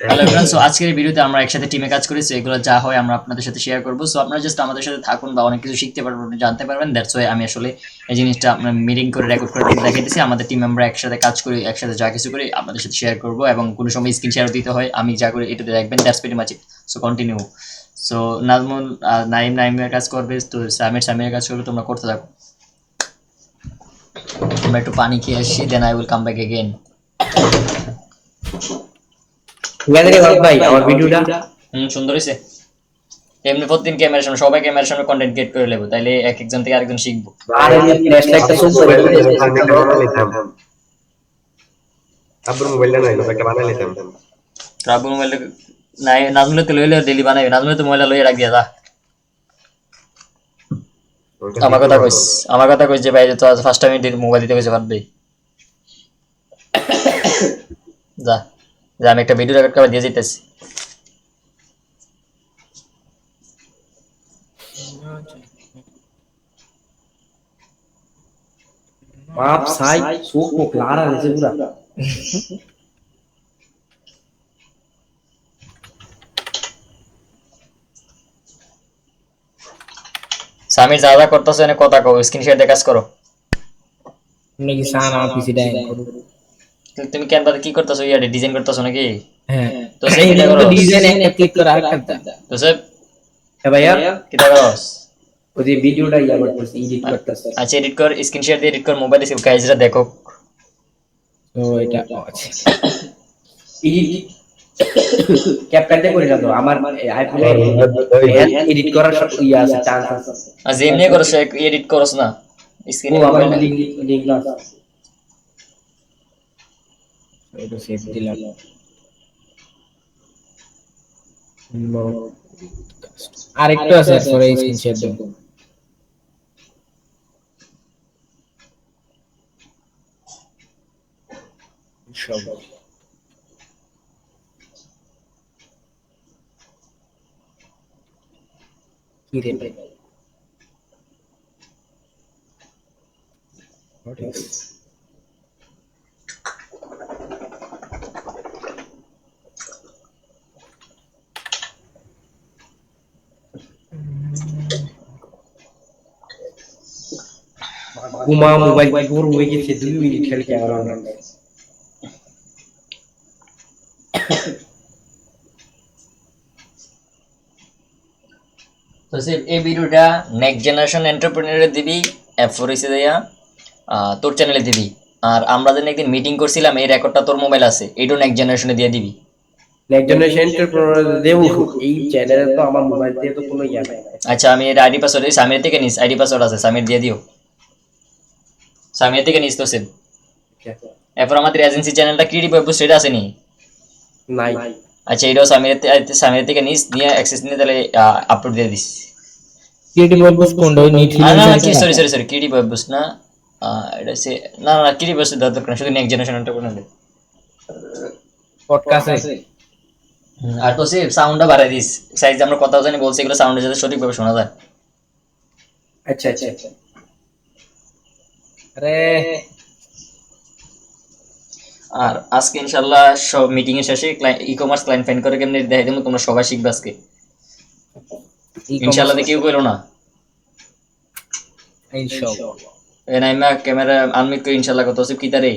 Hello everyone, so আজকের এই ভিডিওতে আমরা একসাথে টিমে কাজ করি। সো এগুলো যা হয় আমরা আপনাদের সাথে শেয়ার করবো। সো আপনারা জাস্ট আমাদের সাথে থাকুন বা অনেক কিছু শিখতে পারবেন, জানতে পারবেন। দ্যাটস ওয়াই আমি আসলে এই জিনিসটা আপনার মিটিং করে রেকর্ড করে দেখিয়ে দিচ্ছি। আমাদের টিম মেম্বার একসাথে কাজ করি, একসাথে যা কিছু করি আপনাদের সাথে শেয়ার করবো, এবং কোনো সময় স্ক্রিন শেয়ার দিতে হয়। আমি যা করি এটাতে দেখবেন। That's very much it. So continue. So Najmul নাইমের কাজ করবে, তো সামিরের কাজ করবে। তোমরা করতে থাকো। আমরা একটু পানি খেয়ে আসছি, then I will come back again. ভাই আমার ভিডিওটা সুন্দর হয়েছে। এমনি প্রতিদিন ক্যামেরার সামনে, সবাই ক্যামেরার সামনে কন্টেন্ট ক্রিয়েট করে নেবো, তাইলে এক একজন থেকে আরেকজন শিখবো। আর এই ফ্ল্যাশ লাইটটা সুন্দর একটা বানাই নিতাম। আব্বুর মোবাইলটা নাই, একটা বানাই নিতাম। রাবুর মোবাইল নাই, নাজমুলে তো লইলে ডেলি বানাবে। নাজমুলে তো মোবাইলটা লইয়া রাখ দিয়া যা। আমার কথা কইস যে ভাই তো ফার্স্ট টাইম মোবাইল দিতে কইছে পারবে। যা যা, আমি একটা ভিডিও রেকর্ড করে দিয়ে যেতেছি। বাপ সাই চোখ মুখ লাড়া হয়েছে পুরা। সামির যা যা করতেছো এনে কথা কও, স্ক্রিন শেয়ার দিয়ে কাজ করো। নাকি সান আমার পিছে ডাইন করো। তুমি ক্যানভাতে কি করতেছো? ইয়ারে ডিজাইন করতেছো নাকি? হ্যাঁ তো সে কিটা করো? ডিজাইন একটা ক্লিক করে আরেকটা দাও। তো সে হ্যাঁ ভাইয়া কিটা করস? ওই যে ভিডিওটা ইয়া করতেছি, এডিট করতেছি। আচ্ছা এডিট কর, স্ক্রিন শেয়ার দিয়ে এডিট কর, মোবাইলে সেভ গাইজরা দেখো। তো এটা আছে এডিট ক্যাপকাটে করে দাও। আমার আইফোনে এডিট করার সব ইয়া আছে, চান্স আছে। আর যেমনি করছ এডিট করস না ও স্ক্রিনে আমার মোবাইলে। লিংক আছে। এটা সেভ দিলাম। আরেকটু আছে পরে স্ক্রিন শেয়ার দেব। সব কি রে ভাই what is ঘুমা মোবাইল পুরো হয়ে গেছে 2 মিনিট খেলে ক্যামেরা অন রাখছে। তো সে এই ভিডিওটা নেক্সট জেনারেশন এন্টারপ্রেনারে দিবি, F4 দিয়া তোর চ্যানেলে দিবি। আর আমরা যেন একদিন মিটিং করছিলাম, এই রেকর্ডটা তোর মোবাইল আছে, এইটাও নেক্সট জেনারেশনে দিয়ে দিবি। নেক্সট জেনারেশন এন্টারপ্রেনার দেব। এই চ্যানেলে তো আমার মোবাইল দিয়ে তো কোনো ইয়া নাই। আচ্ছা আমি এর আইডি পাসওয়ার্ড দিই, সামির থেকে নিস। আইডি পাসওয়ার্ড আছে, সামির দিয়ে দিও। সামির থেকে নিস তো সেভ। এরপর আমাদের এজেন্সি চ্যানেলটা ক্রিয়েটিভ ওয়েব সেটা আছে নি? নাই আচ্ছা এটাও সামির থেকে নিস, নিয়ে অ্যাক্সেস নিয়ে তাহলে আপলোড দিয়ে দিস। ক্রিয়েটিভ ওয়েব বুস্ট কোন ওই নিট sorry sorry sorry, creative web boost না, এটা সে না না, ক্রিয়েটিভ ওয়েব দরকার না, শুধু নেক্সট জেনারেশন এন্টারপ্রেনার। পডকাস্ট আছে। আর তো সে সাউন্ডটা বাড়াই দিস। সাইজ আমরা কথা জানি বলছি, এগুলো সাউন্ডে যাতে সঠিকভাবে শোনা যায়। আচ্ছা আচ্ছা আচ্ছা। আরে আর আজকে ইনশাআল্লাহ সব মিটিং এর শেষে ই কমার্স ক্লায়েন্ট ফাইন্ড করে কেমনে দেখাই দেবো, তোমরা সবাই শিখবে আজকে ইনশাআল্লাহ। কেউ কইলো না ইনশাআল্লাহ। নাইমা ক্যামেরা আনমিট করে ইনশাআল্লাহ কত সব কিতারে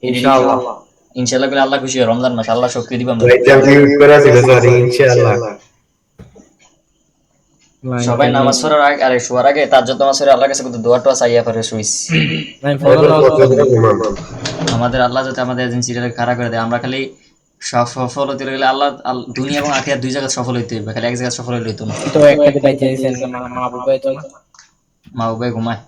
ইনশাআল্লাহ ইনশাআল্লাহ করে আল্লাহ খুশি হয়। রমজান মাস, আল্লাহ শক্তি দিবেন। এক্সাম ইউজ করা ছিল স্যার, ইনশাআল্লাহ। সবাই নামাজ পড়ার আগে আর শোয়ার আগে তার যত নামাজ পড়ে আল্লাহর কাছে কত দোয়াটা চাইয়া পড়ে শুইস। আমাদের আল্লাহ যাতে আমাদের এজেন্সিটা খাড়া করে দেয়। আমরা খালি সফল হতে গেলে আল্লাহ দুনিয়া এবং আখিরাত দুই জায়গায় সফল হইতে হবে, খালি এক জায়গায় সফল হইলে হইতো না। তো একটা বাইতে মা বাবা তো মা বাবা ঘুমায়।